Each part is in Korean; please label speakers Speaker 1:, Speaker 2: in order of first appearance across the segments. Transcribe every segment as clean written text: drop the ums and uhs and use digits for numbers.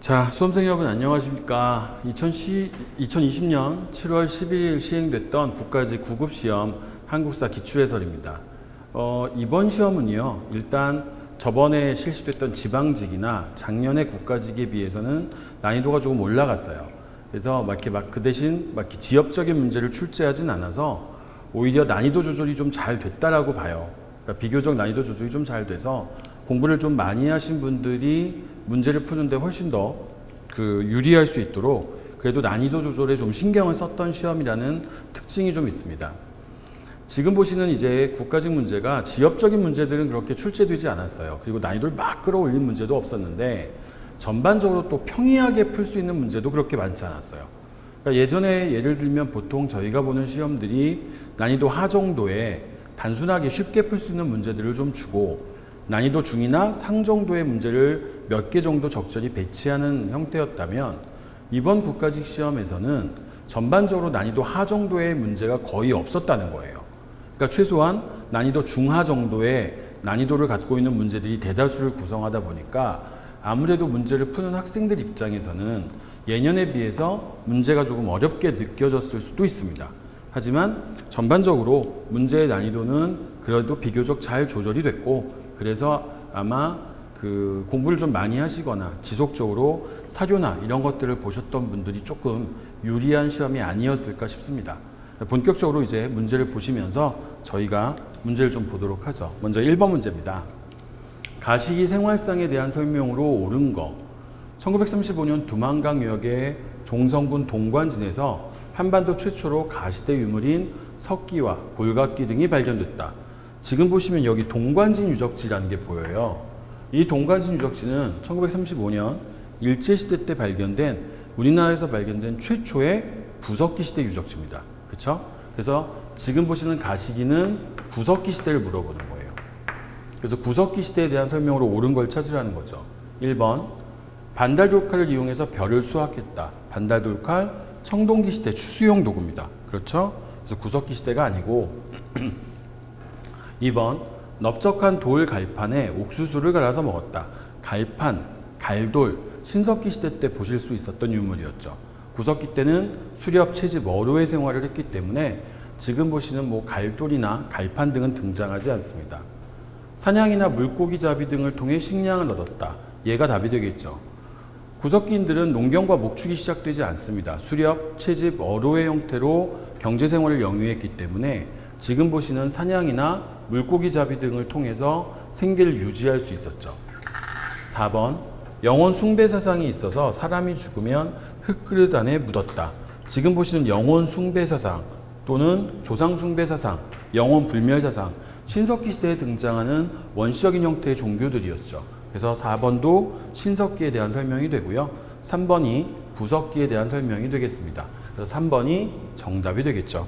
Speaker 1: 자, 수험생 여러분 안녕하십니까. 2020년 7월 11일 시행됐던 국가직 9급 시험 한국사 기출해설입니다. 이번 시험은요, 일단 저번에 실시됐던 지방직이나 작년의 국가직에 비해서는 난이도가 조금 올라갔어요. 그래서 그 대신 이렇게 지역적인 문제를 출제하진 않아서 오히려 난이도 조절이 좀 잘 됐다라고 봐요. 그러니까 비교적 난이도 조절이 좀 잘 돼서 공부를 좀 많이 하신 분들이 문제를 푸는데 훨씬 더 유리할 수 있도록 그래도 난이도 조절에 좀 신경을 썼던 시험이라는 특징이 좀 있습니다. 지금 보시는 이제 국가직 문제가 지역적인 문제들은 그렇게 출제되지 않았어요. 그리고 난이도를 막 끌어올린 문제도 없었는데 전반적으로 또 평이하게 풀 수 있는 문제도 그렇게 많지 않았어요. 그러니까 예전에 예를 들면 보통 저희가 보는 시험들이 난이도 하 정도에 단순하게 쉽게 풀 수 있는 문제들을 좀 주고 난이도 중이나 상 정도의 문제를 몇 개 정도 적절히 배치하는 형태였다면 이번 국가직 시험에서는 전반적으로 난이도 하 정도의 문제가 거의 없었다는 거예요. 그러니까 최소한 난이도 중하 정도의 난이도를 갖고 있는 문제들이 대다수를 구성하다 보니까 아무래도 문제를 푸는 학생들 입장에서는 예년에 비해서 문제가 조금 어렵게 느껴졌을 수도 있습니다. 하지만 전반적으로 문제의 난이도는 그래도 비교적 잘 조절이 됐고 그래서 아마 공부를 좀 많이 하시거나 지속적으로 사료나 이런 것들을 보셨던 분들이 조금 유리한 시험이 아니었을까 싶습니다. 본격적으로 이제 문제를 보시면서 저희가 문제를 좀 보도록 하죠. 먼저 1번 문제입니다. 가시기 생활상에 대한 설명으로 옳은 거. 1935년 두만강역의 종성군 동관진에서 한반도 최초로 가시대 유물인 석기와 골각기 등이 발견됐다. 지금 보시면 여기 동관진 유적지라는 게 보여요. 이 동관진 유적지는 1935년 일제시대 때 발견된 우리나라에서 발견된 최초의 구석기 시대 유적지입니다. 그렇죠? 그래서 지금 보시는 가시기는 구석기 시대를 물어보는 거예요. 그래서 구석기 시대에 대한 설명으로 옳은 걸 찾으라는 거죠. 1번 반달돌칼을 이용해서 별을 수확했다. 반달돌칼 청동기 시대 추수용 도구입니다. 그렇죠? 그래서 구석기 시대가 아니고 2번 넓적한 돌 갈판에 옥수수를 갈아서 먹었다. 갈판, 갈돌, 신석기 시대 때 보실 수 있었던 유물이었죠. 구석기 때는 수렵, 채집, 어로의 생활을 했기 때문에 지금 보시는 갈돌이나 갈판 등은 등장하지 않습니다. 사냥이나 물고기 잡이 등을 통해 식량을 얻었다. 얘가 답이 되겠죠. 구석기인들은 농경과 목축이 시작되지 않습니다. 수렵, 채집, 어로의 형태로 경제생활을 영위했기 때문에 지금 보시는 사냥이나 물고기 잡이 등을 통해서 생계를 유지할 수 있었죠. 4번 영혼 숭배 사상이 있어서 사람이 죽으면 흙그릇 안에 묻었다. 지금 보시는 영혼 숭배 사상 또는 조상 숭배 사상, 영혼 불멸 사상, 신석기 시대에 등장하는 원시적인 형태의 종교들이었죠. 그래서 4번도 신석기에 대한 설명이 되고요. 3번이 구석기에 대한 설명이 되겠습니다. 그래서 3번이 정답이 되겠죠.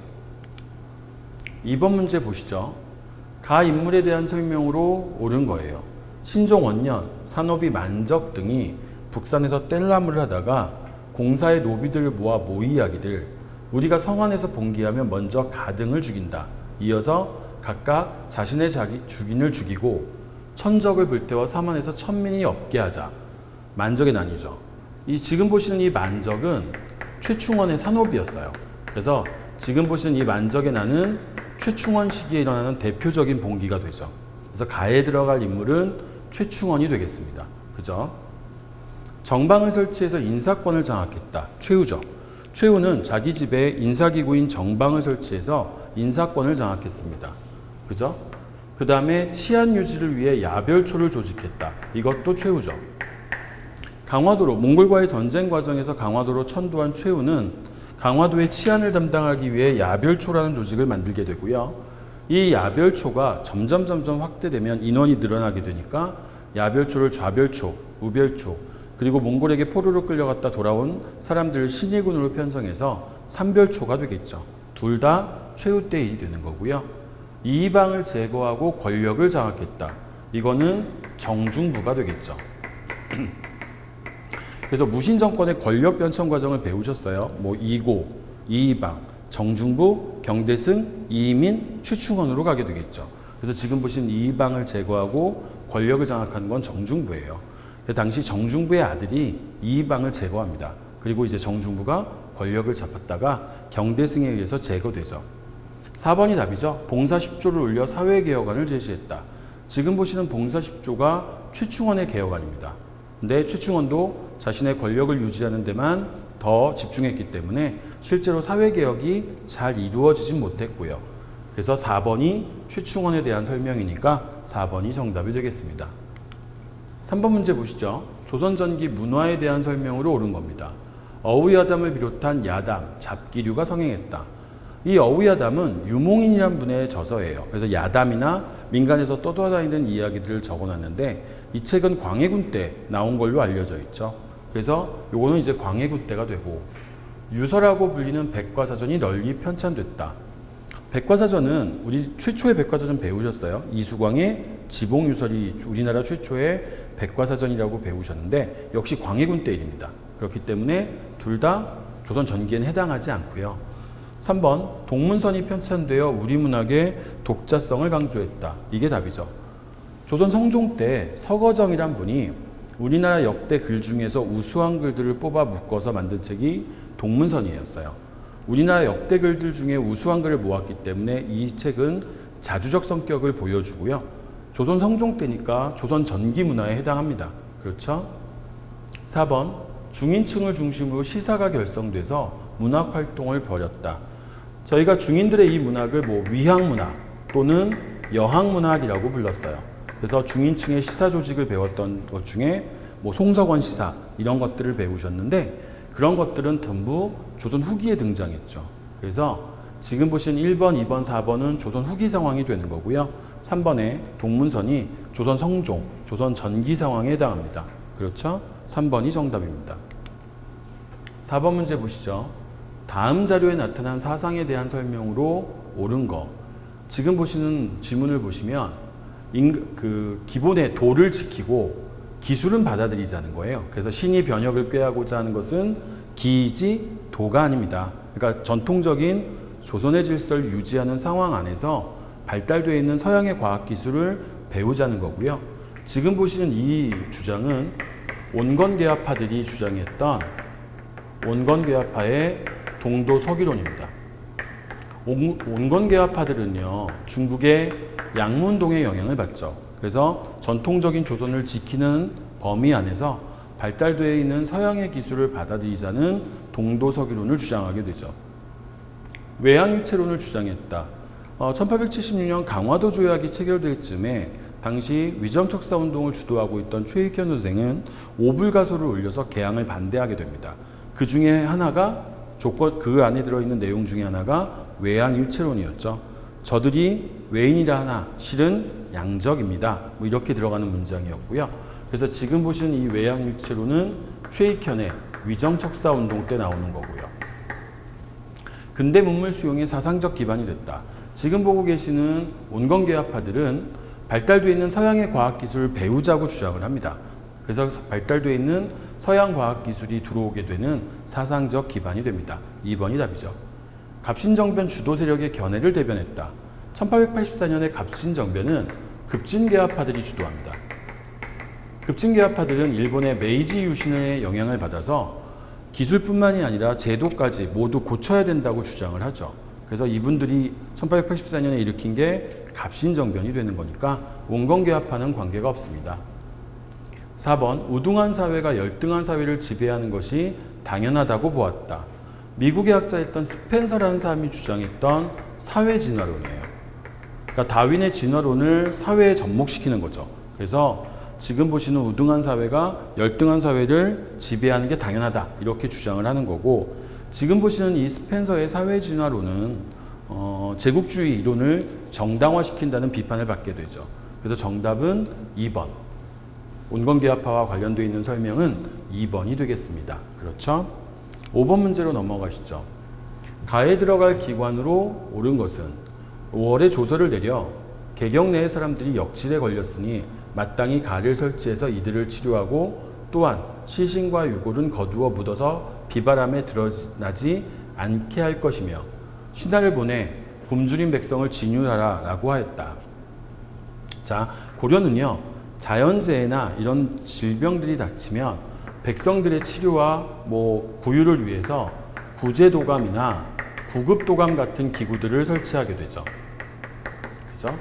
Speaker 1: 2번 문제 보시죠. 가 인물에 대한 설명으로 옳은 거예요. 신종 원년, 산업이 만적 등이 북산에서 뗄나무를 하다가 공사의 노비들을 모아 모이야기들 우리가 성안에서 봉기하면 먼저 가등을 죽인다. 이어서 각각 자신의 주인을 죽이고 천적을 불태워 사만에서 천민이 없게 하자. 만적의 난이죠. 지금 보시는 이 만적은 최충원의 산업이었어요. 그래서 지금 보시는 이 만적의 난은 최충원 시기에 일어나는 대표적인 봉기가 되죠. 그래서 가에 들어갈 인물은 최충원이 되겠습니다. 그죠? 정방을 설치해서 인사권을 장악했다. 최후죠. 최후는 자기 집에 인사기구인 정방을 설치해서 인사권을 장악했습니다. 그죠? 그 다음에 치안 유지를 위해 야별초를 조직했다. 이것도 최후죠. 강화도로, 몽골과의 전쟁 과정에서 강화도로 천도한 최후는 강화도의 치안을 담당하기 위해 야별초라는 조직을 만들게 되고요. 이 야별초가 점점 확대되면 인원이 늘어나게 되니까 야별초를 좌별초, 우별초, 그리고 몽골에게 포로로 끌려갔다 돌아온 사람들을 신의군으로 편성해서 삼별초가 되겠죠. 둘 다 최후 때 일이 되는 거고요. 이방을 제거하고 권력을 장악했다. 이거는 정중부가 되겠죠. 그래서 무신 정권의 권력 변천 과정을 배우셨어요. 이고, 이방, 정중부, 경대승, 이민, 최충원으로 가게 되겠죠. 그래서 지금 보신 이방을 제거하고 권력을 장악하는 건 정중부예요. 당시 정중부의 아들이 이방을 제거합니다. 그리고 이제 정중부가 권력을 잡았다가 경대승에 의해서 제거되죠. 4번이 답이죠. 봉사 10조를 올려 사회개혁안을 제시했다. 지금 보시는 봉사 10조가 최충원의 개혁안입니다. 근데 최충원도 자신의 권력을 유지하는 데만 더 집중했기 때문에 실제로 사회개혁이 잘 이루어지진 못했고요. 그래서 4번이 최충원에 대한 설명이니까 4번이 정답이 되겠습니다. 3번 문제 보시죠. 조선 전기 문화에 대한 설명으로 옳은 겁니다. 어우야담을 비롯한 야담, 잡기류가 성행했다. 이 어우야담은 유몽인이란 분의 저서예요. 그래서 야담이나 민간에서 떠돌아다니는 이야기들을 적어놨는데 이 책은 광해군 때 나온 걸로 알려져 있죠. 그래서 요거는 이제 광해군 때가 되고 유서라고 불리는 백과사전이 널리 편찬됐다. 백과사전은 우리 최초의 백과사전 배우셨어요. 이수광의 지봉유설이 우리나라 최초의 백과사전이라고 배우셨는데 역시 광해군 때 일입니다. 그렇기 때문에 둘 다 조선 전기에는 해당하지 않고요. 3번 동문선이 편찬되어 우리 문학의 독자성을 강조했다. 이게 답이죠. 조선 성종 때 서거정이란 분이 우리나라 역대 글 중에서 우수한 글들을 뽑아 묶어서 만든 책이 동문선이었어요. 우리나라 역대 글들 중에 우수한 글을 모았기 때문에 이 책은 자주적 성격을 보여주고요. 조선 성종 때니까 조선 전기 문화에 해당합니다. 그렇죠? 4번 중인층을 중심으로 시사가 결성돼서 문학 활동을 벌였다. 저희가 중인들의 이 문학을 위향문학 또는 여학문학이라고 불렀어요. 그래서 중인층의 시사 조직을 배웠던 것 중에 송석원 시사 이런 것들을 배우셨는데 그런 것들은 전부 조선 후기에 등장했죠. 그래서 지금 보신 1번, 2번, 4번은 조선 후기 상황이 되는 거고요. 3번의 동문선이 조선 성종, 조선 전기 상황에 해당합니다. 그렇죠? 3번이 정답입니다. 4번 문제 보시죠. 다음 자료에 나타난 사상에 대한 설명으로 옳은 거. 지금 보시는 지문을 보시면 기본의 도를 지키고 기술은 받아들이자는 거예요. 그래서 신이 변혁을 꾀하고자 하는 것은 기이지 도가 아닙니다. 그러니까 전통적인 조선의 질서를 유지하는 상황 안에서 발달되어 있는 서양의 과학기술을 배우자는 거고요. 지금 보시는 이 주장은 온건계화파들이 주장했던 온건계화파의 동도 서기론입니다. 온건계화파들은요, 중국의 양문동의 영향을 받죠. 그래서 전통적인 조선을 지키는 범위 안에서 발달되어 있는 서양의 기술을 받아들이자는 동도 서기론을 주장하게 되죠. 외양일체론을 주장했다. 1876년 강화도 조약이 체결될 즈음에 당시 위정척사 운동을 주도하고 있던 최익현 선생은 오불가소를 올려서 개항을 반대하게 됩니다. 그 중에 하나가 그 안에 들어있는 내용 중에 하나가 외양일체론이었죠. 저들이 외인이라 하나 실은 양적입니다. 이렇게 들어가는 문장이었고요. 그래서 지금 보시는 이 외양일체론은 최익현의 위정척사 운동 때 나오는 거고요. 근대 문물 수용의 사상적 기반이 됐다. 지금 보고 계시는 온건계화파들은 발달되어 있는 서양의 과학기술을 배우자고 주장을 합니다. 그래서 발달되어 있는 서양 과학기술이 들어오게 되는 사상적 기반이 됩니다. 2번이 답이죠. 갑신정변 주도 세력의 견해를 대변했다. 1884년에 갑신정변은 급진계화파들이 주도합니다. 급진계화파들은 일본의 메이지 유신의 영향을 받아서 기술뿐만이 아니라 제도까지 모두 고쳐야 된다고 주장을 하죠. 그래서 이분들이 1884년에 일으킨 게 갑신정변이 되는 거니까 온건계화파는 관계가 없습니다. 4번 우등한 사회가 열등한 사회를 지배하는 것이 당연하다고 보았다. 미국의 학자였던 스펜서라는 사람이 주장했던 사회 진화론이에요. 그러니까 다윈의 진화론을 사회에 접목시키는 거죠. 그래서 지금 보시는 우등한 사회가 열등한 사회를 지배하는 게 당연하다 이렇게 주장을 하는 거고, 지금 보시는 이 스펜서의 사회 진화론은 제국주의 이론을 정당화시킨다는 비판을 받게 되죠. 그래서 정답은 2번. 온건계화파와 관련되어 있는 설명은 2번이 되겠습니다. 그렇죠? 5번 문제로 넘어가시죠. 가에 들어갈 기관으로 옳은 것은 5월에 조서를 내려 개경 내의 사람들이 역질에 걸렸으니 마땅히 가를 설치해서 이들을 치료하고, 또한 시신과 유골은 거두어 묻어서 비바람에 드러나지 않게 할 것이며 신하를 보내 굶주린 백성을 진유하라 라고 하였다. 자, 고려는요 자연재해나 이런 질병들이 닥치면 백성들의 치료와 구유를 위해서 구제도감이나 구급도감 같은 기구들을 설치하게 되죠. 그죠?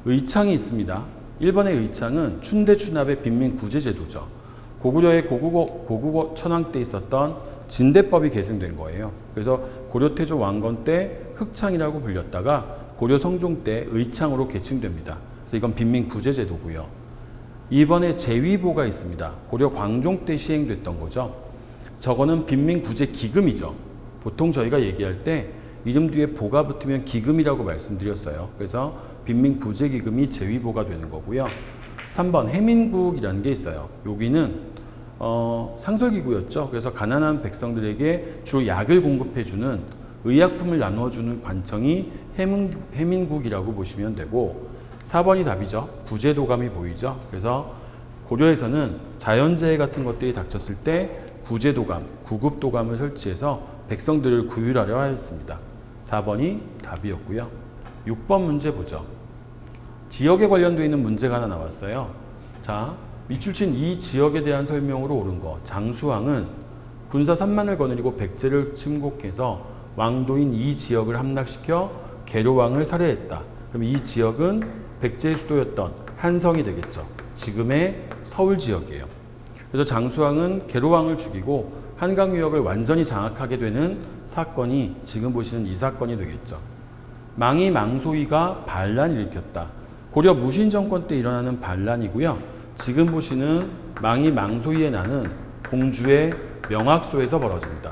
Speaker 1: 의창이 있습니다. 1번의 의창은 춘대춘합의 빈민구제제도죠. 고구려의 고국어 천황 때 있었던 진대법이 계승된 거예요. 그래서 고려태조 왕건 때 흑창이라고 불렸다가 고려 성종 때 의창으로 계층됩니다. 그래서 이건 빈민구제제도고요. 2번에 제위보가 있습니다. 고려 광종 때 시행됐던 거죠. 저거는 빈민구제기금이죠. 보통 저희가 얘기할 때 이름 뒤에 보가 붙으면 기금이라고 말씀드렸어요. 그래서 빈민구제기금이 제위보가 되는 거고요. 3번 해민국이라는 게 있어요. 여기는 상설기구였죠. 그래서 가난한 백성들에게 주로 약을 공급해주는 의약품을 나눠주는 관청이 해민국이라고 보시면 되고 4번이 답이죠. 구제도감이 보이죠. 그래서 고려에서는 자연재해 같은 것들이 닥쳤을 때 구제도감, 구급도감을 설치해서 백성들을 구휼하려 하였습니다. 4번이 답이었고요. 6번 문제 보죠. 지역에 관련되어 있는 문제가 하나 나왔어요. 자, 밑줄 친 이 지역에 대한 설명으로 옳은 거. 장수왕은 군사 3만을 거느리고 백제를 침공해서 왕도인 이 지역을 함락시켜 계로왕을 살해했다. 그럼 이 지역은 백제의 수도였던 한성이 되겠죠. 지금의 서울 지역이에요. 그래서 장수왕은 계로왕을 죽이고 한강유역을 완전히 장악하게 되는 사건이 지금 보시는 이 사건이 되겠죠. 망이 망소이가 반란을 일으켰다. 고려 무신정권 때 일어나는 반란이고요. 지금 보시는 망이 망소이에 나는 공주의 명학소에서 벌어집니다.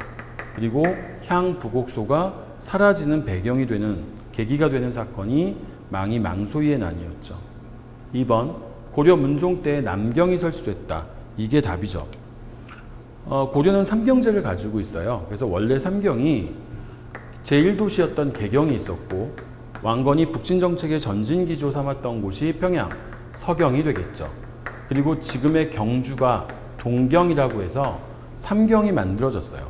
Speaker 1: 그리고 향부곡소가 사라지는 배경이 되는 계기가 되는 사건이 망이 망소이의 난이었죠. 2번 고려 문종 때 남경이 설치됐다. 이게 답이죠. 고려는 삼경제를 가지고 있어요. 그래서 원래 삼경이 제1도시였던 개경이 있었고 왕건이 북진정책의 전진기조 삼았던 곳이 평양, 서경이 되겠죠. 그리고 지금의 경주가 동경이라고 해서 삼경이 만들어졌어요.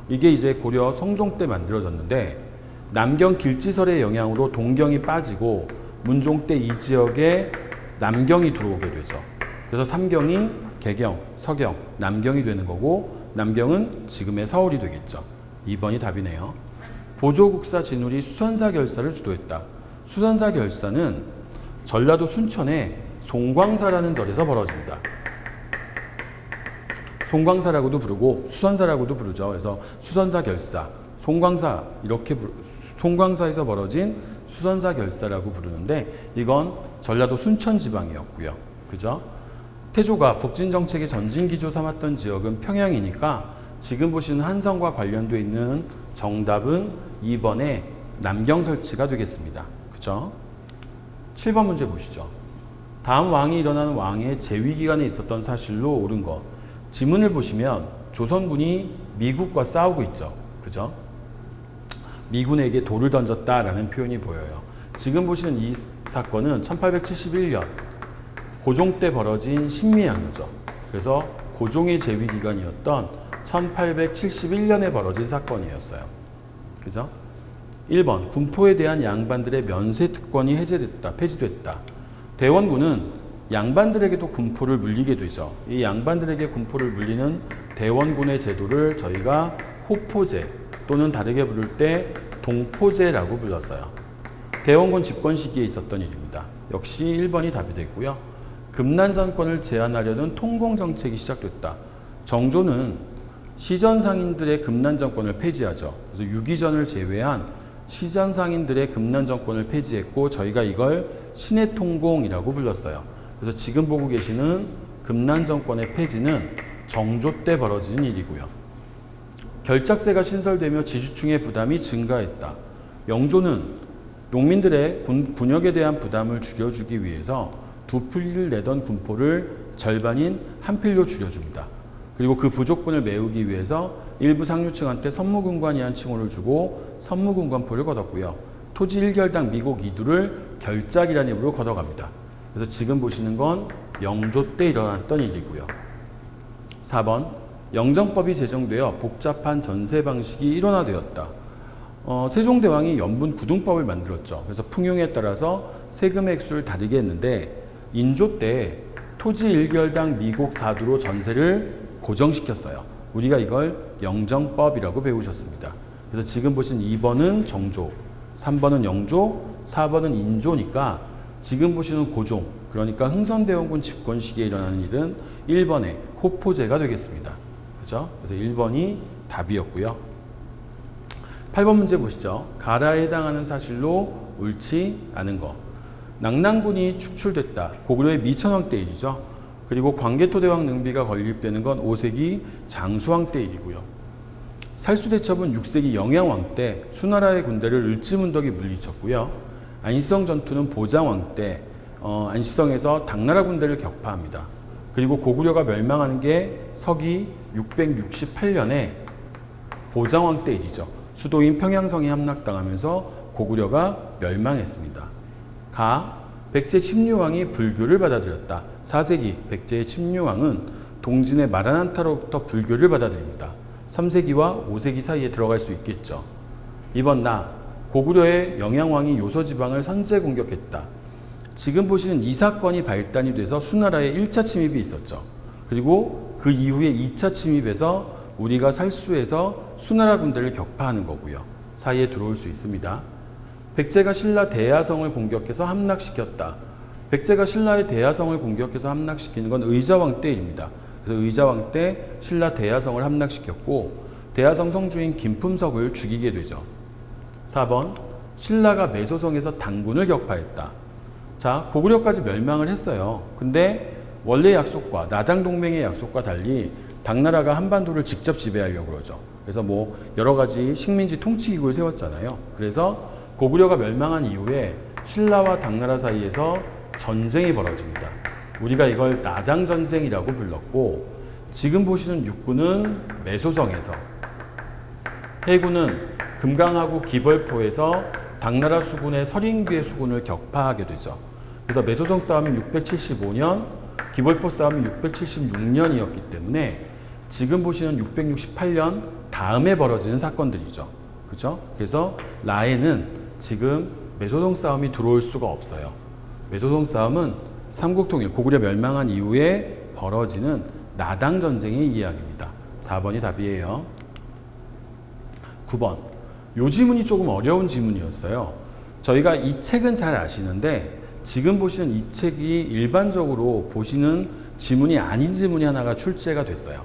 Speaker 1: 이게 이제 고려 성종 때 만들어졌는데 남경 길지설의 영향으로 동경이 빠지고 문종 때 이 지역에 남경이 들어오게 되죠. 그래서 삼경이 개경, 서경, 남경이 되는 거고 남경은 지금의 서울이 되겠죠. 2번이 답이네요. 보조국사 진울이 수선사 결사를 주도했다. 수선사 결사는 전라도 순천에 송광사라는 절에서 벌어집니다. 송광사라고도 부르고 수선사라고도 부르죠. 그래서 수선사 결사, 송광사 이렇게 송광사에서 벌어진 수선사 결사라고 부르는데 이건 전라도 순천 지방이었고요. 그죠? 태조가 북진 정책의 전진 기조 삼았던 지역은 평양이니까 지금 보시는 한성과 관련되어 있는 정답은 2번의 남경 설치가 되겠습니다. 그죠? 7번 문제 보시죠. 다음 왕이 일어나는 왕의 재위 기간에 있었던 사실로 옳은 것. 지문을 보시면 조선군이 미국과 싸우고 있죠. 그죠? 미군에게 돌을 던졌다라는 표현이 보여요. 지금 보시는 이 사건은 1871년 고종 때 벌어진 신미양요죠. 그래서 고종의 재위 기간이었던 1871년에 벌어진 사건이었어요. 그죠? 1번 군포에 대한 양반들의 면세 특권이 폐지됐다. 대원군은 양반들에게도 군포를 물리게 되죠. 이 양반들에게 군포를 물리는 대원군의 제도를 저희가 호포제 또는 다르게 부를 때 동포제라고 불렀어요. 대원군 집권 시기에 있었던 일입니다. 역시 1번이 답이 되고요. 금난 정권을 제한하려는 통공정책이 시작됐다. 정조는 시전 상인들의 금난 정권을 폐지하죠. 그래서 유기전을 제외한 시전 상인들의 금난 정권을 폐지했고 저희가 이걸 신의 통공이라고 불렀어요. 그래서 지금 보고 계시는 금난 정권의 폐지는 정조 때 벌어진 일이고요. 결작세가 신설되며 지주층의 부담이 증가했다. 영조는 농민들의 군역에 대한 부담을 줄여주기 위해서 2필을 내던 군포를 절반인 1필로 줄여줍니다. 그리고 그 부족분을 메우기 위해서 일부 상류층한테 선무군관이란 칭호를 주고 선무군관포를 거뒀고요. 토지 1결당 미국 2두를 결작이라는 이름으로 걷어갑니다. 그래서 지금 보시는 건 영조 때 일어났던 일이고요. 4번 영정법이 제정되어 복잡한 전세 방식이 일원화되었다. 세종대왕이 연분 구등법을 만들었죠. 그래서 풍용에 따라서 세금의 액수를 다르게 했는데 인조 때 토지 1결당 미곡 4두로 전세를 고정시켰어요. 우리가 이걸 영정법이라고 배우셨습니다. 그래서 지금 보신 2번은 정조, 3번은 영조, 4번은 인조니까 지금 보시는 고종, 그러니까 흥선대원군 집권 시기에 일어나는 일은 1번의 호포제가 되겠습니다. 그죠? 그래서 1번이 답이었고요. 8번 문제 보시죠. 가라에 해당하는 사실로 옳지 않은 거. 낙랑군이 축출됐다. 고구려의 미천왕 때 일이죠. 그리고 광개토대왕 능비가 건립되는 건 5세기 장수왕 때 일이고요. 살수대첩은 6세기 영양왕 때 수나라의 군대를 을지문덕이 물리쳤고요. 안시성 전투는 보장왕 때 안시성에서 당나라 군대를 격파합니다. 그리고 고구려가 멸망하는 게 서기 668년에 보장왕 때 일이죠. 수도인 평양성이 함락당하면서 고구려가 멸망했습니다. 백제 침류왕이 불교를 받아들였다. 4세기 백제의 침류왕은 동진의 마라난타로부터 불교를 받아들입니다. 3세기와 5세기 사이에 들어갈 수 있겠죠. 2번 고구려의 영양왕이 요서지방을 선제 공격했다. 지금 보시는 이 사건이 발단이 돼서 수나라에 1차 침입이 있었죠. 그리고 그 이후에 2차 침입에서 우리가 살수에서 수나라 군대를 격파하는 거고요. 사이에 들어올 수 있습니다. 백제가 신라 대야성을 공격해서 함락시켰다. 백제가 신라의 대야성을 공격해서 함락시키는 건 의자왕 때 일입니다. 그래서 의자왕 때 신라 대야성을 함락시켰고 대야성 성주인 김품석을 죽이게 되죠. 4번 신라가 매소성에서 단군을 격파했다. 자, 고구려까지 멸망을 했어요. 근데 원래 약속과 나당 동맹의 약속과 달리 당나라가 한반도를 직접 지배하려고 그러죠. 그래서 뭐 여러 가지 식민지 통치 기구를 세웠잖아요. 그래서 고구려가 멸망한 이후에 신라와 당나라 사이에서 전쟁이 벌어집니다. 우리가 이걸 나당 전쟁이라고 불렀고 지금 보시는 육군은 매소성에서, 해군은 금강하고 기벌포에서 당나라 수군의 서린귀의 수군을 격파하게 되죠. 그래서 매소성 싸움이 675년, 기벌포 싸움이 676년이었기 때문에 지금 보시는 668년 다음에 벌어지는 사건들이죠. 그죠? 그래서 라에는 지금 매소성 싸움이 들어올 수가 없어요. 매소성 싸움은 삼국통일, 고구려 멸망한 이후에 벌어지는 나당 전쟁의 이야기입니다. 4번이 답이에요. 9번. 요 지문이 조금 어려운 지문이었어요. 저희가 이 책은 잘 아시는데 지금 보시는 이 책이 일반적으로 보시는 지문이 아닌 지문이 하나가 출제가 됐어요.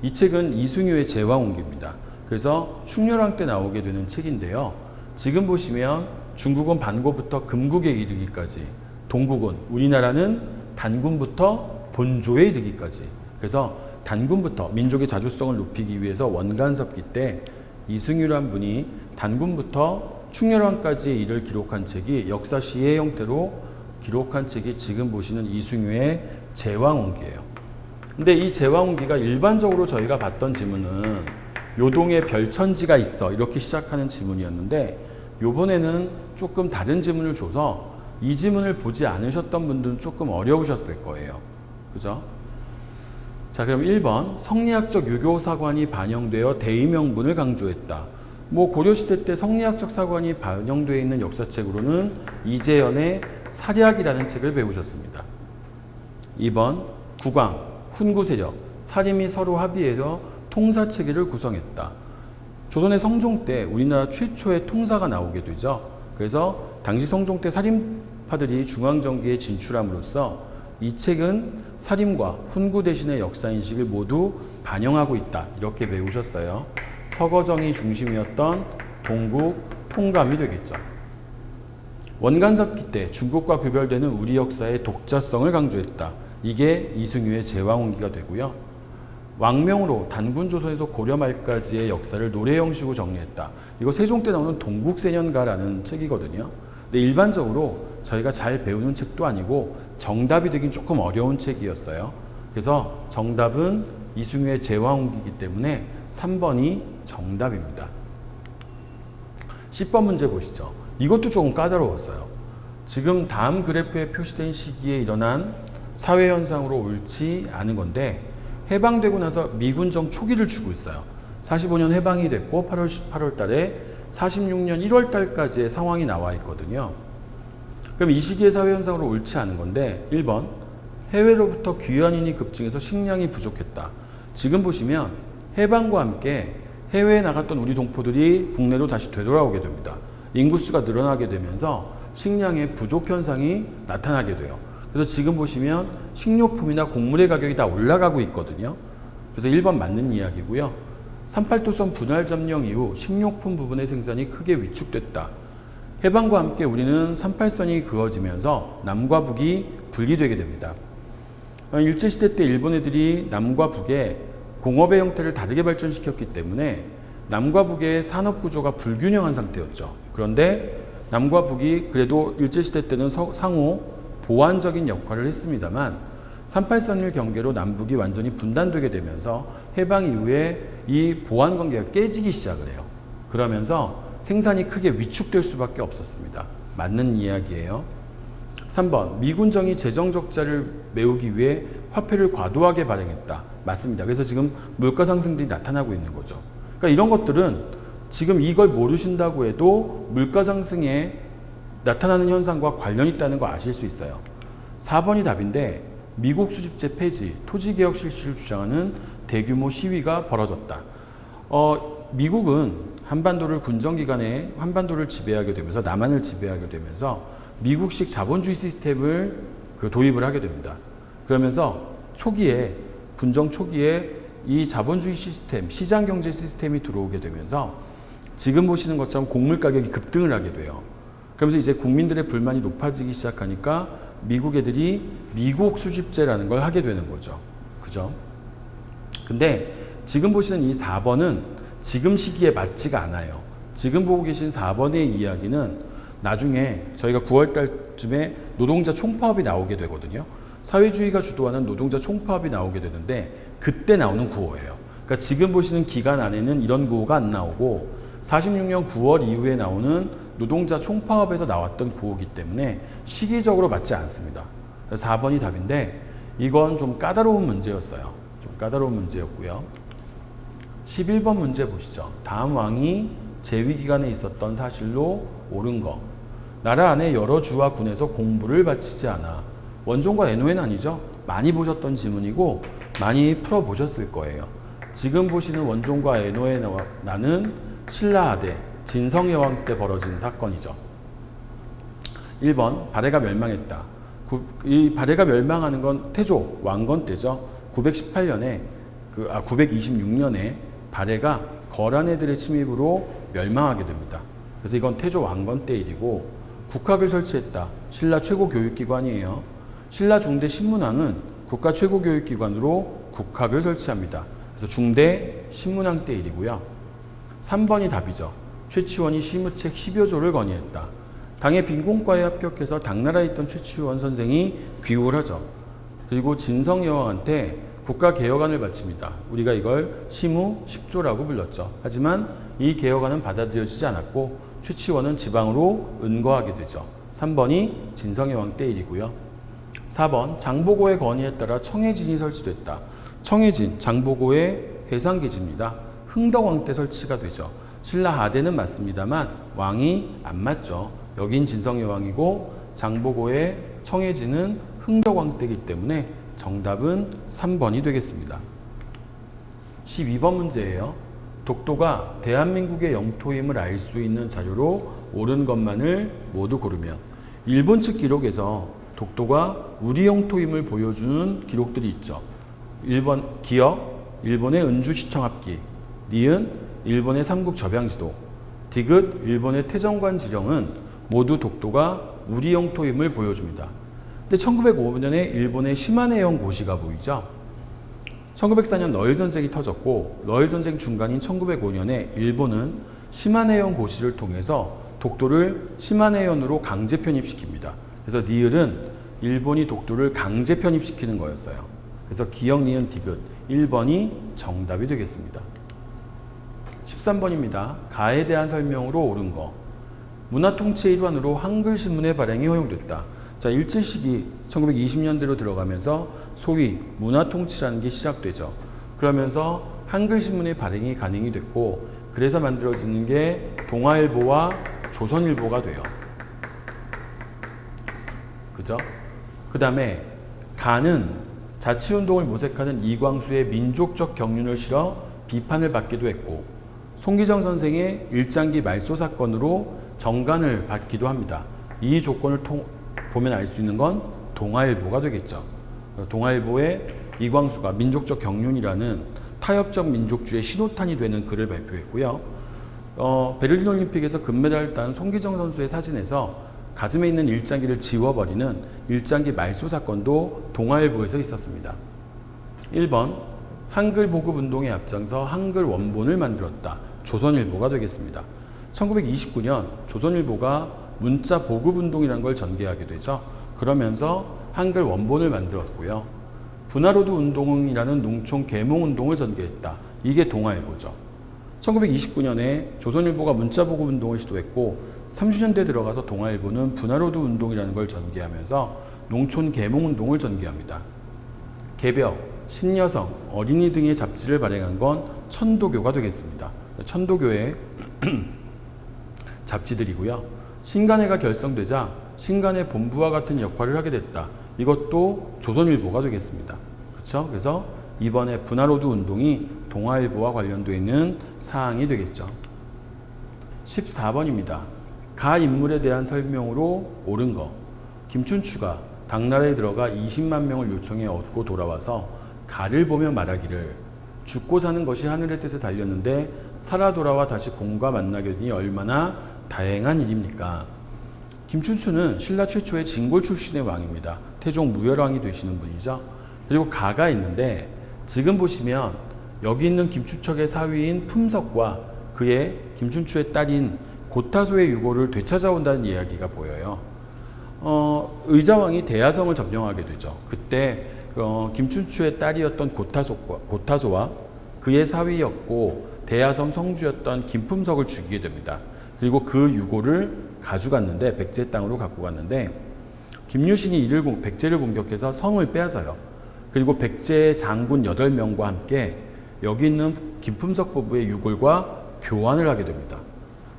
Speaker 1: 이 책은 이승유의 제왕홍기입니다. 그래서 충렬왕 때 나오게 되는 책인데요. 지금 보시면 중국은 반고부터 금국에 이르기까지, 동국은 우리나라는 단군부터 본조에 이르기까지, 그래서 단군부터 민족의 자주성을 높이기 위해서 원간섭기 때 이승유란 분이 단군부터 충렬왕까지의 일을 기록한 책이 역사 시의 형태로 기록한 책이 지금 보시는 이승유의 제왕홍기예요. 근데 이 제왕홍기가 일반적으로 저희가 봤던 지문은 요동에 별천지가 있어 이렇게 시작하는 지문이었는데 요번에는 조금 다른 지문을 줘서 이 지문을 보지 않으셨던 분들은 조금 어려우셨을 거예요. 그죠? 자, 그럼 1번 성리학적 유교 사관이 반영되어 대의명분을 강조했다. 뭐 고려시대 때 성리학적 사관이 반영되어 있는 역사책으로는 이재연의 사략이라는 책을 배우셨습니다. 2번 국왕, 훈구 세력, 사림이 서로 합의해서 통사체계를 구성했다. 조선의 성종 때 우리나라 최초의 통사가 나오게 되죠. 그래서 당시 성종 때 사림파들이 중앙정기에 진출함으로써 이 책은 사림과 훈구 대신의 역사인식을 모두 반영하고 있다. 이렇게 배우셨어요. 서거정이 중심이었던 동국 통감이 되겠죠. 원간섭기 때 중국과 구별되는 우리 역사의 독자성을 강조했다. 이게 이승유의 제왕홍기가 되고요. 왕명으로 단군조선에서 고려 말까지의 역사를 노래 형식으로 정리했다. 이거 세종 때 나오는 동국세년가라는 책이거든요. 근데 일반적으로 저희가 잘 배우는 책도 아니고 정답이 되긴 조금 어려운 책이었어요. 그래서 정답은 이승유의 제왕홍기이기 때문에 3번이 정답입니다. 10번 문제 보시죠. 이것도 조금 까다로웠어요. 지금 다음 그래프에 표시된 시기에 일어난 사회현상으로 옳지 않은 건데 해방되고 나서 미군정 초기를 주고 있어요. 45년 해방이 됐고 8월 달에 46년 1월 달까지의 상황이 나와 있거든요. 그럼 이 시기의 사회현상으로 옳지 않은 건데 1번 해외로부터 귀환인이 급증해서 식량이 부족했다. 지금 보시면 해방과 함께 해외에 나갔던 우리 동포들이 국내로 다시 되돌아오게 됩니다. 인구수가 늘어나게 되면서 식량의 부족 현상이 나타나게 돼요. 그래서 지금 보시면 식료품이나 곡물의 가격이 다 올라가고 있거든요. 그래서 1번 맞는 이야기고요. 38도선 분할 점령 이후 식료품 부분의 생산이 크게 위축됐다. 해방과 함께 우리는 38선이 그어지면서 남과 북이 분리되게 됩니다. 일제시대 때 일본 애들이 남과 북에 공업의 형태를 다르게 발전시켰기 때문에 남과 북의 산업구조가 불균형한 상태였죠. 그런데 남과 북이 그래도 일제시대 때는 상호 보완적인 역할을 했습니다만 38선일 경계로 남북이 완전히 분단되게 되면서 해방 이후에 이 보완 관계가 깨지기 시작을 해요. 그러면서 생산이 크게 위축될 수밖에 없었습니다. 맞는 이야기예요. 3번 미군정이 재정 적자를 메우기 위해 화폐를 과도하게 발행했다. 맞습니다. 그래서 지금 물가 상승들이 나타나고 있는 거죠. 그러니까 이런 것들은 지금 이걸 모르신다고 해도 물가 상승에 나타나는 현상과 관련이 있다는 거 아실 수 있어요. 4번이 답인데 미국 수집제 폐지, 토지개혁 실시를 주장하는 대규모 시위가 벌어졌다. 미국은 한반도를 군정기간에 한반도를 지배하게 되면서 남한을 지배하게 되면서 미국식 자본주의 시스템을 도입을 하게 됩니다. 그러면서 초기에 군정 초기에 이 자본주의 시스템, 시장경제 시스템이 들어오게 되면서 지금 보시는 것처럼 곡물 가격이 급등을 하게 돼요. 그러면서 이제 국민들의 불만이 높아지기 시작하니까 미국 애들이 미국 수집제라는 걸 하게 되는 거죠. 그죠? 근데 지금 보시는 이 4번은 지금 시기에 맞지가 않아요. 지금 보고 계신 4번의 이야기는 나중에 저희가 9월 달쯤에 노동자 총파업이 나오게 되거든요. 사회주의가 주도하는 노동자 총파업이 나오게 되는데 그때 나오는 구호예요. 그러니까 지금 보시는 기간 안에는 이런 구호가 안 나오고 46년 9월 이후에 나오는 노동자 총파업에서 나왔던 구호이기 때문에 시기적으로 맞지 않습니다. 4번이 답인데 이건 좀 까다로운 문제였어요. 좀 까다로운 문제였고요. 11번 문제 보시죠. 다음 왕이 재위 기간에 있었던 사실로 옳은 거. 나라 안에 여러 주와 군에서 공부를 바치지 않아. 원종과 애노에는 아니죠. 많이 보셨던 지문이고 많이 풀어보셨을 거예요. 지금 보시는 원종과 애노에 나는 신라하대 진성여왕 때 벌어진 사건이죠. 1번 발해가 멸망했다. 이 발해가 멸망하는 건 태조 왕건 때죠. 918년에 926년에 발해가 거란애들의 침입으로 멸망하게 됩니다. 그래서 이건 태조 왕건 때 일이고 국학을 설치했다. 신라 최고 교육기관이에요. 신라 중대 신문왕은 국가 최고 교육기관으로 국학을 설치합니다. 그래서 중대 신문왕 때 일이고요. 3번이 답이죠. 최치원이 시무책 10여 조를 건의했다. 당의 빈공과에 합격해서 당나라에 있던 최치원 선생이 귀국을 하죠. 그리고 진성여왕한테 국가개혁안을 바칩니다. 우리가 이걸 시무 10조라고 불렀죠. 하지만 이 개혁안은 받아들여지지 않았고 최치원은 지방으로 은거하게 되죠. 3번이 진성여왕 때 일이고요. 4번 장보고의 건의에 따라 청해진이 설치됐다. 청해진, 장보고의 해상기지입니다. 흥덕왕 때 설치가 되죠. 신라하대는 맞습니다만 왕이 안 맞죠. 여긴 진성여왕이고 장보고의 청해진은 흥덕왕 때이기 때문에 정답은 3번이 되겠습니다. 12번 문제예요. 독도가 대한민국의 영토임을 알 수 있는 자료로 옳은 것만을 모두 고르면 일본 측 기록에서 독도가 우리 영토임을 보여주는 기록들이 있죠. 1번 기역, 일본의 은주시청 합기, 니은, 일본의 삼국 접양지도, 디귿, 일본의 태정관 지령은 모두 독도가 우리 영토임을 보여줍니다. 근데 1905년에 일본의 시마네현 고시가 보이죠. 1904년 러일전쟁이 터졌고 러일전쟁 중간인 1905년에 일본은 시마네현 고시를 통해서 독도를 시마네현으로 강제 편입시킵니다. 그래서 니을은 일본이 독도를 강제 편입시키는 거였어요. 그래서 기역, 니은, 디귿 1번이 정답이 되겠습니다. 13번입니다. 가에 대한 설명으로 옳은 거. 문화통치의 일환으로 한글신문의 발행이 허용됐다. 자, 일제시기 1920년대로 들어가면서 소위 문화통치라는 게 시작되죠. 그러면서 한글신문의 발행이 가능이 됐고 그래서 만들어지는 게 동아일보와 조선일보가 돼요. 그죠? 그 다음에 가는 자치운동을 모색하는 이광수의 민족적 경륜을 실어 비판을 받기도 했고 송기정 선생의 일장기 말소 사건으로 정간을 받기도 합니다. 이 조건을 보면 알 수 있는 건 동아일보가 되겠죠. 동아일보에 이광수가 민족적 경륜이라는 타협적 민족주의 신호탄이 되는 글을 발표했고요. 베를린 올림픽에서 금메달을 딴 송기정 선수의 사진에서 가슴에 있는 일장기를 지워버리는 일장기 말소 사건도 동아일보에서 있었습니다. 1번 한글 보급 운동에 앞장서 한글 원본을 만들었다. 조선일보가 되겠습니다. 1929년 조선일보가 문자 보급 운동이라는 걸 전개하게 되죠. 그러면서 한글 원본을 만들었고요. 분화로드 운동이라는 농촌 계몽 운동을 전개했다. 이게 동아일보죠. 1929년에 조선일보가 문자 보급 운동을 시도했고 30년대 들어가서 동아일보는 분화로드 운동이라는 걸 전개하면서 농촌 계몽 운동을 전개합니다. 개벽, 신여성, 어린이 등의 잡지를 발행한 건 천도교가 되겠습니다. 천도교의 잡지들이고요. 신간회가 결성되자 신간회 본부와 같은 역할을 하게 됐다. 이것도 조선일보가 되겠습니다. 그렇죠? 그래서 이번에 분화로드 운동이 동아일보와 관련되어 있는 사항이 되겠죠. 14번입니다. 가 인물에 대한 설명으로 옳은 거. 김춘추가 당나라에 들어가 20만 명을 요청해 얻고 돌아와서 가를 보며 말하기를 죽고 사는 것이 하늘의 뜻에 달렸는데 살아 돌아와 다시 공과 만나게 되니 얼마나 다행한 일입니까? 김춘추는 신라 최초의 진골 출신의 왕입니다. 태종 무열왕이 되시는 분이죠. 그리고 가가 있는데 지금 보시면 여기 있는 김추척의 사위인 품석과 그의 김춘추의 딸인 고타소의 유고를 되찾아온다는 이야기가 보여요. 의자왕이 대야성을 점령하게 되죠. 그때 김춘추의 딸이었던 고타소와 그의 사위였고 대야성 성주였던 김품석을 죽이게 됩니다. 그리고 그 유고를 가져갔는데 백제 땅으로 갖고 갔는데 김유신이 백제를 공격해서 성을 빼앗아요. 그리고 백제 장군 8명과 함께 여기 있는 김품석 부부의 유골과 교환을 하게 됩니다.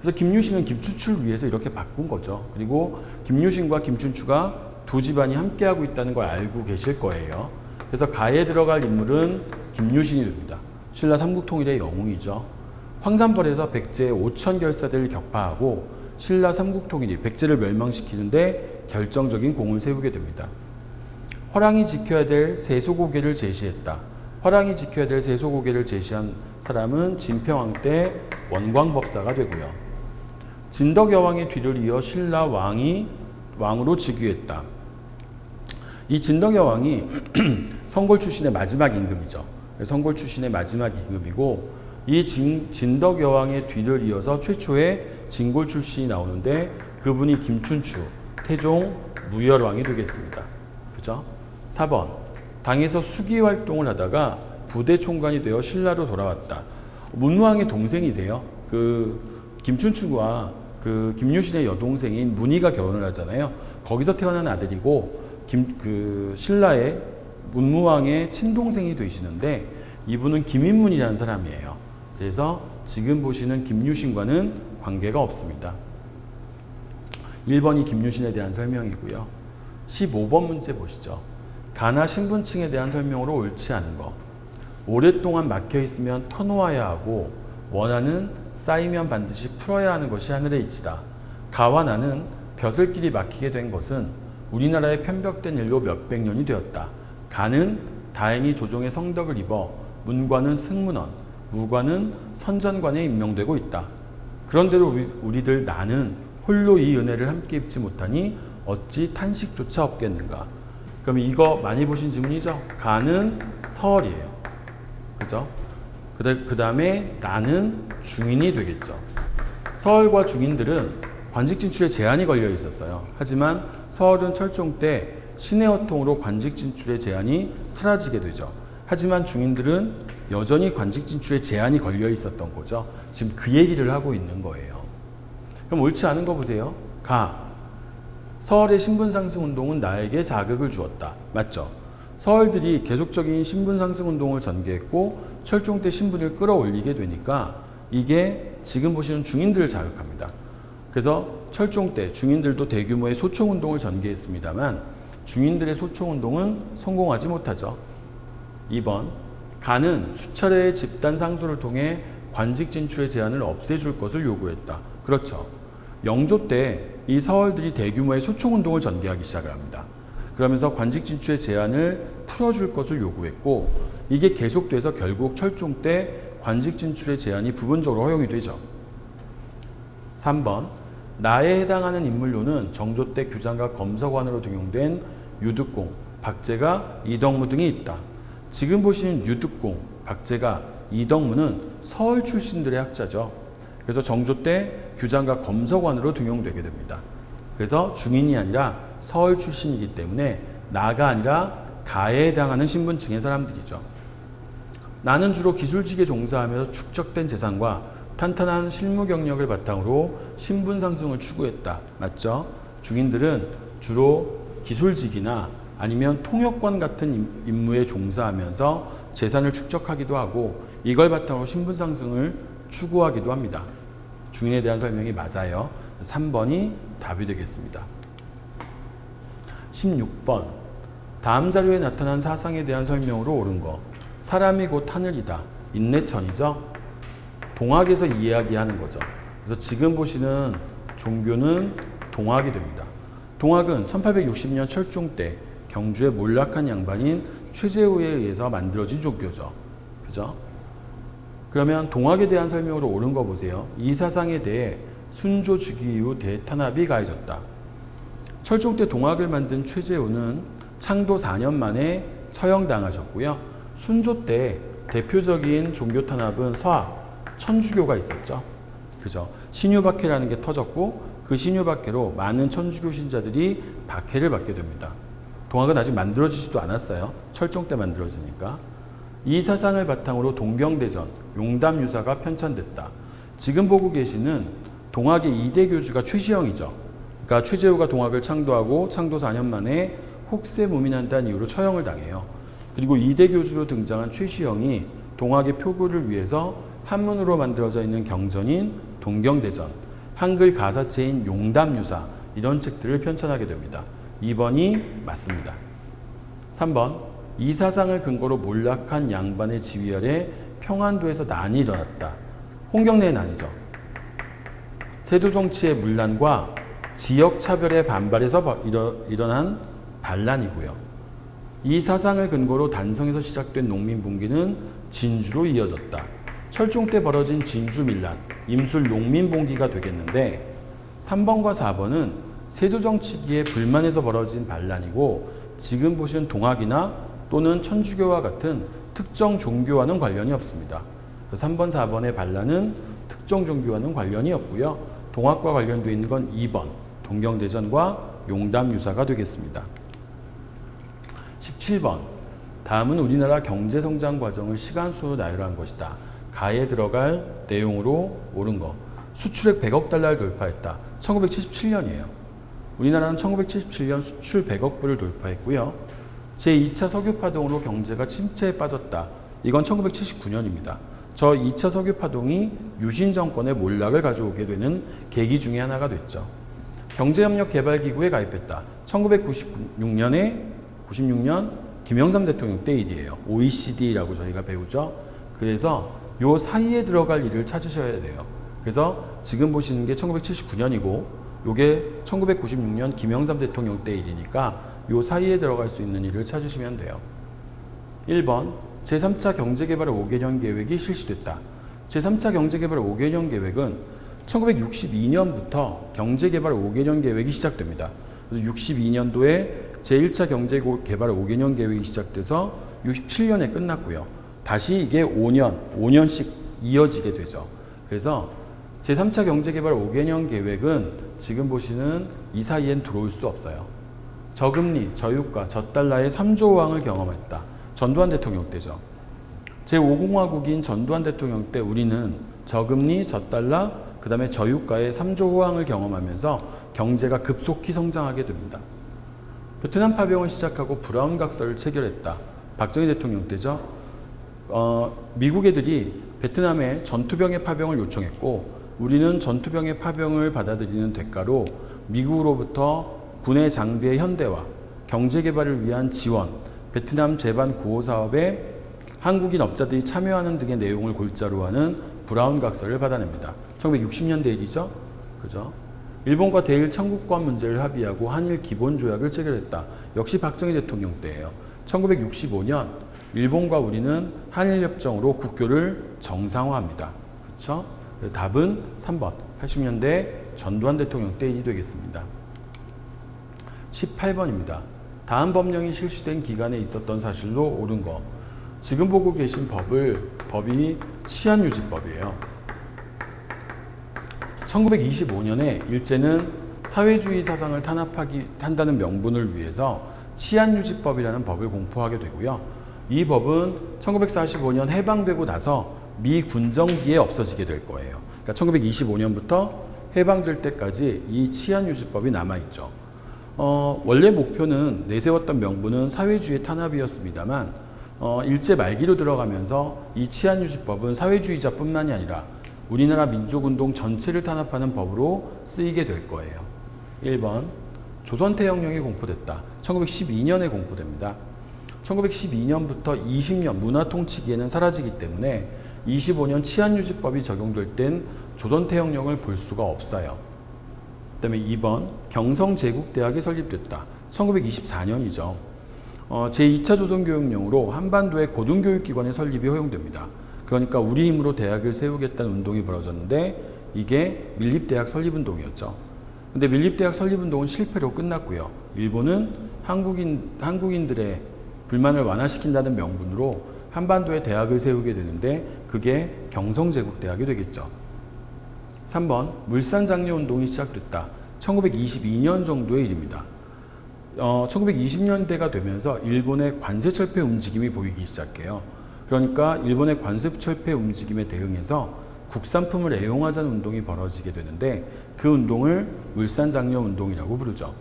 Speaker 1: 그래서 김유신은 김춘추를 위해서 이렇게 바꾼 거죠. 그리고 김유신과 김춘추가 두 집안이 함께하고 있다는 걸 알고 계실 거예요. 그래서 가에 들어갈 인물은 김유신이 됩니다. 신라 삼국통일의 영웅이죠. 황산벌에서 백제의 5천 결사들을 격파하고 신라 삼국통일이 백제를 멸망시키는데 결정적인 공을 세우게 됩니다. 화랑이 지켜야 될 세소고개를 제시했다. 화랑이 지켜야 될 세소고개를 제시한 사람은 진평왕 때 원광법사가 되고요. 진덕여왕의 뒤를 이어 신라 왕으로 즉위했다. 이 진덕여왕이 성골 출신의 마지막 임금이죠. 성골 출신의 마지막 임금이고 이 진덕여왕의 뒤를 이어서 최초의 진골 출신이 나오는데 그분이 김춘추, 태종 무열왕이 되겠습니다. 그죠? 4번. 당에서 수기 활동을 하다가 부대 총관이 되어 신라로 돌아왔다. 문왕의 동생이세요. 김춘추와 김유신의 여동생인 문희가 결혼을 하잖아요. 거기서 태어난 아들이고 신라의 문무왕의 친동생이 되시는데 이분은 김인문이라는 사람이에요. 그래서 지금 보시는 김유신과는 관계가 없습니다. 1번이 김유신에 대한 설명이고요. 15번 문제 보시죠. 가나 신분층에 대한 설명으로 옳지 않은 거. 오랫동안 막혀 있으면 터놓아야 하고 원하는 쌓이면 반드시 풀어야 하는 것이 하늘의 이치다. 가와 나는 벼슬길이 막히게 된 것은 우리나라의 편벽된 일로 몇백 년이 되었다. 가는 다행히 조정의 성덕을 입어 문관은 승문원, 무관은 선전관에 임명되고 있다. 그런데도 우리들 나는 홀로 이 은혜를 함께 입지 못하니 어찌 탄식조차 없겠는가. 그럼 이거 많이 보신 질문이죠. 가는 서얼이에요. 그죠? 그 다음에 나는 중인이 되겠죠. 서얼과 중인들은 관직 진출에 제한이 걸려 있었어요. 하지만 서얼은 철종 때 신의 허통으로 관직 진출의 제한이 사라지게 되죠. 하지만 중인들은 여전히 관직 진출에 제한이 걸려 있었던 거죠. 지금 그 얘기를 하고 있는 거예요. 그럼 옳지 않은 거 보세요. 가. 서얼의 신분 상승 운동은 나에게 자극을 주었다. 맞죠? 서얼들이 계속적인 신분 상승 운동을 전개했고 철종 때 신분을 끌어올리게 되니까 이게 지금 보시는 중인들을 자극합니다. 그래서 철종 때 중인들도 대규모의 소총 운동을 전개했습니다만 중인들의 소총운동은 성공하지 못하죠. 2번, 간은 수차례의 집단 상소를 통해 관직 진출의 제한을 없애줄 것을 요구했다. 그렇죠. 영조 때 이 서얼들이 대규모의 소총운동을 전개하기 시작을 합니다. 그러면서 관직 진출의 제한을 풀어줄 것을 요구했고, 이게 계속돼서 결국 철종 때 관직 진출의 제한이 부분적으로 허용이 되죠. 3번, 나에 해당하는 인물로는 정조 때 규장과 검서관으로 등용된 유득공, 박제가, 이덕무 등이 있다. 지금 보시는 유득공, 박제가, 이덕무는 서울 출신들의 학자죠. 그래서 정조 때 규장과 검서관으로 등용되게 됩니다. 그래서 중인이 아니라 서울 출신이기 때문에 나가 아니라 가에 해당하는 신분층의 사람들이죠. 나는 주로 기술직에 종사하면서 축적된 재산과 탄탄한 실무 경력을 바탕으로 신분 상승을 추구했다. 맞죠? 중인들은 주로 기술직이나 아니면 통역관 같은 임무에 종사하면서 재산을 축적하기도 하고 이걸 바탕으로 신분 상승을 추구하기도 합니다. 중인에 대한 설명이 맞아요. 3번이 답이 되겠습니다. 16번, 다음 자료에 나타난 사상에 대한 설명으로 옳은 거. 사람이 곧 하늘이다. 인내천이죠. 동학에서 이야기하는 거죠. 그래서 지금 보시는 종교는 동학이 됩니다. 동학은 1860년 철종 때 경주의 몰락한 양반인 최재우에 의해서 만들어진 종교죠. 그죠? 그러면 동학에 대한 설명으로 옳은 거 보세요. 이 사상에 대해 순조 즉위 이후 대탄압이 가해졌다. 철종 때 동학을 만든 최재우는 창도 4년 만에 처형당하셨고요. 순조 때 대표적인 종교 탄압은 서학, 천주교가 있었죠. 그죠? 신유박해라는 게 터졌고 그 신유박해로 많은 천주교 신자들이 박해를 받게 됩니다. 동학은 아직 만들어지지도 않았어요. 철종 때 만들어지니까. 이 사상을 바탕으로 동경대전, 용담유사가 편찬됐다. 지금 보고 계시는 동학의 2대 교주가 최시영이죠. 그러니까 최재우가 동학을 창도하고 창도 4년 만에 혹세 무민한다는 이유로 처형을 당해요. 그리고 2대 교주로 등장한 최시영이 동학의 표구를 위해서 한문으로 만들어져 있는 경전인 동경대전, 한글 가사체인 용담유사 이런 책들을 편찬하게 됩니다. 2번이 맞습니다. 3번, 이 사상을 근거로 몰락한 양반의 지위 아래 평안도에서 난이 일어났다. 홍경래의 난이죠. 세도정치의 문란과 지역차별의 반발에서 일어난 반란이고요. 이 사상을 근거로 단성에서 시작된 농민봉기는 진주로 이어졌다. 철종 때 벌어진 진주밀란, 임술 농민봉기가 되겠는데 3번과 4번은 세도정치기의 불만에서 벌어진 반란이고 지금 보시는 동학이나 또는 천주교와 같은 특정 종교와는 관련이 없습니다. 3번, 4번의 반란은 특정 종교와는 관련이 없고요. 동학과 관련되어 있는 건 2번, 동경대전과 용담유사가 되겠습니다. 17번, 다음은 우리나라 경제성장 과정을 시간수로 나열한 것이다. 가에 들어갈 내용으로 옳은 거. 수출액 100억 달러를 돌파했다. 1977년이에요. 우리나라는 1977년 수출 100억 불을 돌파했고요. 제2차 석유파동으로 경제가 침체에 빠졌다. 이건 1979년입니다. 저 2차 석유파동이 유신 정권의 몰락을 가져오게 되는 계기 중에 하나가 됐죠. 경제협력개발기구에 가입했다. 1996년 김영삼 대통령 때 일이에요. OECD라고 저희가 배우죠. 그래서 요 사이에 들어갈 일을 찾으셔야 돼요. 그래서 지금 보시는 게 1979년이고 요게 1996년 김영삼 대통령 때 일이니까 요 사이에 들어갈 수 있는 일을 찾으시면 돼요. 1번, 제3차 경제개발 5개년 계획이 실시됐다. 제3차 경제개발 5개년 계획은 1962년부터 경제개발 5개년 계획이 시작됩니다. 그래서 62년도에 제1차 경제개발 5개년 계획이 시작돼서 67년에 끝났고요. 다시 이게 5년씩 이어지게 되죠. 그래서 제3차 경제개발 5개년 계획은 지금 보시는 이 사이엔 들어올 수 없어요. 저금리, 저유가, 저달러의 3조 호황을 경험했다. 전두환 대통령 때죠. 제5공화국인 전두환 대통령 때 우리는 저금리, 저달러, 그 다음에 저유가의 3조 호황을 경험하면서 경제가 급속히 성장하게 됩니다. 베트남 파병을 시작하고 브라운 각서를 체결했다. 박정희 대통령 때죠. 미국 애들이 베트남에 전투병의 파병을 요청했고 우리는 전투병의 파병을 받아들이는 대가로 미국으로부터 군의 장비의 현대화, 경제 개발을 위한 지원, 베트남 제반 구호 사업에 한국인 업자들이 참여하는 등의 내용을 골자로 하는 브라운 각서를 받아냅니다. 1960년대 일이죠. 그죠? 일본과 대일 청구권 문제를 합의하고 한일 기본 조약을 체결했다. 역시 박정희 대통령 때예요. 1965년 일본과 우리는 한일 협정으로 국교를 정상화합니다. 그렇죠? 답은 3번 80년대 전두환 대통령 때 일이 되겠습니다. 18번입니다. 다음 법령이 실시된 기간에 있었던 사실로 옳은 거. 지금 보고 계신 법이 치안유지법이에요. 1925년에 일제는 사회주의 사상을 탄압한다는 명분을 위해서 치안유지법이라는 법을 공포하게 되고요. 이 법은 1945년 해방되고 나서 미 군정기에 없어지게 될 거예요. 그러니까 1925년부터 해방될 때까지 이 치안유지법이 남아있죠. 원래 목표는 내세웠던 명분은 사회주의 탄압이었습니다만 일제 말기로 들어가면서 이 치안유지법은 사회주의자뿐만이 아니라 우리나라 민족운동 전체를 탄압하는 법으로 쓰이게 될 거예요. 1번 조선태형령이 공포됐다. 1912년에 공포됩니다. 1912년부터 20년 문화통치기에는 사라지기 때문에 25년 치안유지법이 적용될 땐 조선태형령을 볼 수가 없어요. 그 다음에 2번 경성제국대학이 설립됐다. 1924년이죠. 제2차 조선교육령으로 한반도의 고등교육기관의 설립이 허용됩니다. 그러니까 우리 힘으로 대학을 세우겠다는 운동이 벌어졌는데 이게 밀립대학 설립운동이었죠. 근데 밀립대학 설립운동은 실패로 끝났고요. 일본은 한국인들의 불만을 완화시킨다는 명분으로 한반도에 대학을 세우게 되는데 그게 경성제국대학이 되겠죠. 3번 물산장려운동이 시작됐다. 1922년 정도의 일입니다. 1920년대가 되면서 일본의 관세철폐 움직임이 보이기 시작해요. 그러니까 일본의 관세철폐 움직임에 대응해서 국산품을 애용하자는 운동이 벌어지게 되는데 그 운동을 물산장려운동이라고 부르죠.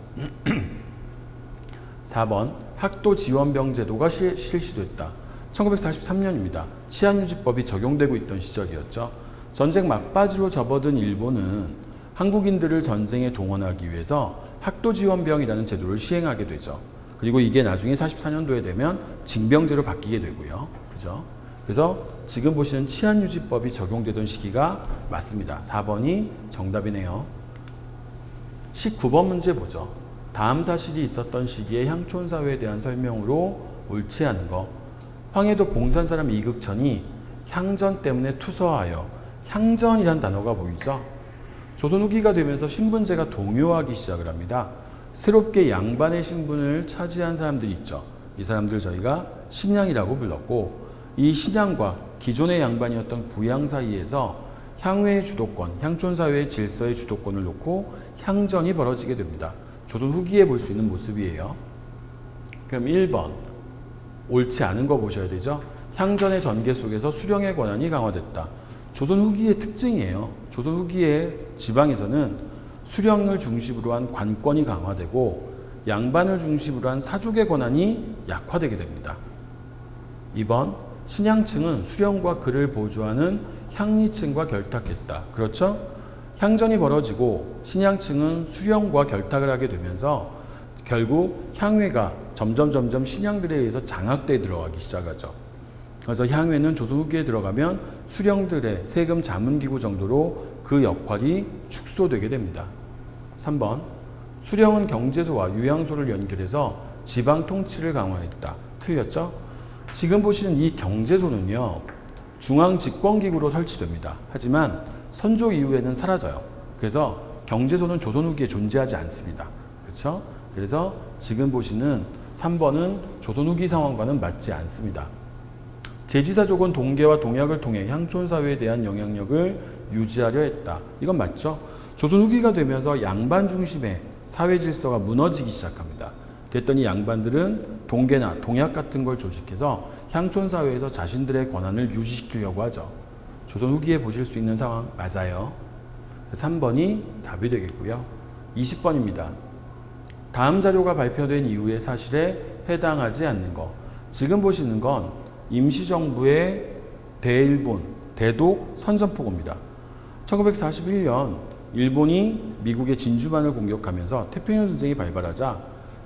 Speaker 1: 4번 학도지원병 제도가 실시됐다. 1943년입니다. 치안유지법이 적용되고 있던 시절이었죠. 전쟁 막바지로 접어든 일본은 한국인들을 전쟁에 동원하기 위해서 학도지원병이라는 제도를 시행하게 되죠. 그리고 이게 나중에 44년도에 되면 징병제로 바뀌게 되고요. 그죠? 그래서 지금 보시는 치안유지법이 적용되던 시기가 맞습니다. 4번이 정답이네요. 19번 문제 보죠. 다음 사실이 있었던 시기의 향촌사회에 대한 설명으로 옳지 않은 거. 황해도 봉산사람 이극천이 향전 때문에 투서하여 향전이란 단어가 보이죠? 조선 후기가 되면서 신분제가 동요하기 시작을 합니다. 새롭게 양반의 신분을 차지한 사람들이 있죠. 이 사람들 저희가 신양이라고 불렀고 이 신양과 기존의 양반이었던 구양 사이에서 향회의 주도권, 향촌사회의 질서의 주도권을 놓고 향전이 벌어지게 됩니다. 조선 후기에 볼 수 있는 모습이에요. 그럼 1번 옳지 않은 거 보셔야 되죠. 향전의 전개 속에서 수령의 권한이 강화됐다. 조선 후기의 특징이에요. 조선 후기의 지방에서는 수령을 중심으로 한 관권이 강화되고 양반을 중심으로 한 사족의 권한이 약화되게 됩니다. 2번 신양층은 수령과 그를 보조하는 향리층과 결탁했다. 그렇죠? 향전이 벌어지고 신양층은 수령과 결탁을 하게 되면서 결국 향회가 점점 신양들에 의해서 장악돼 들어가기 시작하죠. 그래서 향회는 조선 후기에 들어가면 수령들의 세금 자문기구 정도로 그 역할이 축소되게 됩니다. 3번 수령은 경제소와 유양소를 연결해서 지방 통치를 강화했다. 틀렸죠? 지금 보시는 이 경제소는요. 중앙집권기구로 설치됩니다. 하지만 선조 이후에는 사라져요. 그래서 경제소는 조선 후기에 존재하지 않습니다. 그렇죠? 그래서 지금 보시는 3번은 조선 후기 상황과는 맞지 않습니다. 제지사족은 동계와 동약을 통해 향촌사회에 대한 영향력을 유지하려 했다. 이건 맞죠? 조선 후기가 되면서 양반 중심의 사회 질서가 무너지기 시작합니다. 그랬더니 양반들은 동계나 동약 같은 걸 조직해서 향촌사회에서 자신들의 권한을 유지시키려고 하죠. 조선 후기에 보실 수 있는 상황 맞아요. 3번이 답이 되겠고요. 20번입니다. 다음 자료가 발표된 이후의 사실에 해당하지 않는 거. 지금 보시는 건 임시정부의 대일본, 대독 선전포고입니다. 1941년 일본이 미국의 진주만을 공격하면서 태평양 전쟁이 발발하자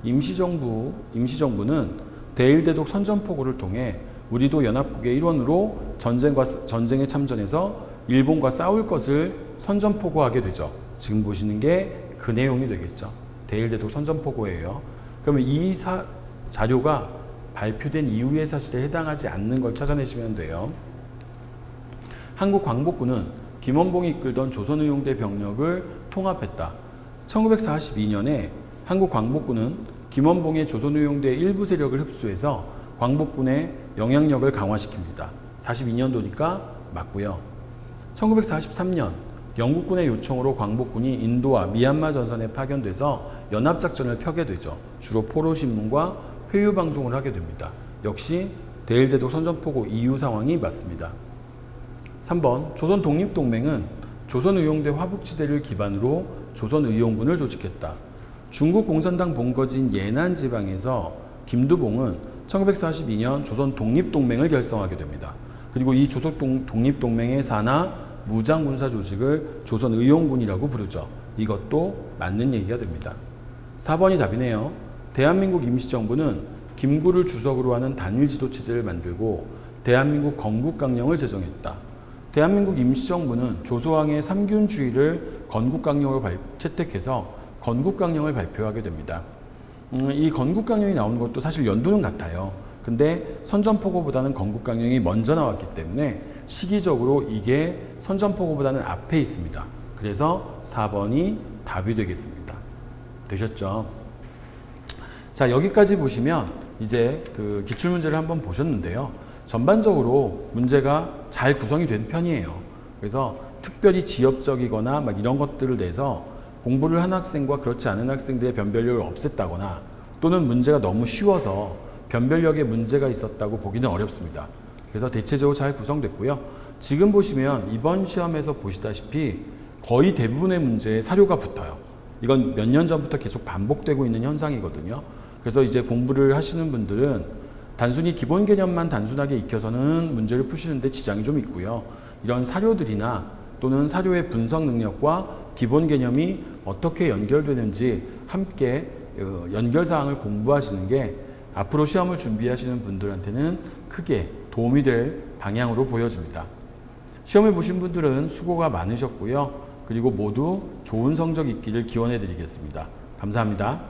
Speaker 1: 임시정부는 대일대독 선전포고를 통해 우리도 연합국의 일원으로 전쟁에 참전해서 일본과 싸울 것을 선전포고하게 되죠. 지금 보시는 게 그 내용이 되겠죠. 대일대독 선전포고예요. 그러면 이 자료가 발표된 이후의 사실에 해당하지 않는 걸 찾아내시면 돼요. 한국 광복군은 김원봉이 이끌던 조선의용대 병력을 통합했다. 1942년에 한국 광복군은 김원봉의 조선의용대 일부 세력을 흡수해서 광복군의 영향력을 강화시킵니다. 42년도니까 맞고요. 1943년 영국군의 요청으로 광복군이 인도와 미얀마 전선에 파견돼서 연합작전을 펴게 되죠. 주로 포로신문과 회유방송을 하게 됩니다. 역시 대일대독 선전포고 이후 상황이 맞습니다. 3번 조선 독립동맹은 조선의용대 화북지대를 기반으로 조선의용군을 조직했다. 중국 공산당 본거지인 예난 지방에서 김두봉은 1942년 조선 독립동맹을 결성하게 됩니다. 그리고 이 조선 독립동맹의 산하 무장군사 조직을 조선의용군이라고 부르죠. 이것도 맞는 얘기가 됩니다. 4번이 답이네요. 대한민국 임시정부는 김구를 주석으로 하는 단일지도체제를 만들고 대한민국 건국강령을 제정했다. 대한민국 임시정부는 조소왕의 삼균주의를 건국강령으로 채택해서 건국강령을 발표하게 됩니다. 이 건국강령이 나오는 것도 사실 연도는 같아요. 근데 선전포고보다는 건국강령이 먼저 나왔기 때문에 시기적으로 이게 선전포고보다는 앞에 있습니다. 그래서 4번이 답이 되겠습니다. 되셨죠? 자, 여기까지 보시면 이제 그 기출문제를 한번 보셨는데요. 전반적으로 문제가 잘 구성이 된 편이에요. 그래서 특별히 지역적이거나 막 이런 것들을 내서 공부를 한 학생과 그렇지 않은 학생들의 변별력을 없앴다거나 또는 문제가 너무 쉬워서 변별력에 문제가 있었다고 보기는 어렵습니다. 그래서 대체적으로 잘 구성됐고요. 지금 보시면 이번 시험에서 보시다시피 거의 대부분의 문제에 사료가 붙어요. 이건 몇 년 전부터 계속 반복되고 있는 현상이거든요. 그래서 이제 공부를 하시는 분들은 단순히 기본 개념만 단순하게 익혀서는 문제를 푸시는데 지장이 좀 있고요. 이런 사료들이나 또는 사료의 분석 능력과 기본 개념이 어떻게 연결되는지 함께 연결사항을 공부하시는 게 앞으로 시험을 준비하시는 분들한테는 크게 도움이 될 방향으로 보여집니다. 시험을 보신 분들은 수고가 많으셨고요. 그리고 모두 좋은 성적 있기를 기원해 드리겠습니다. 감사합니다.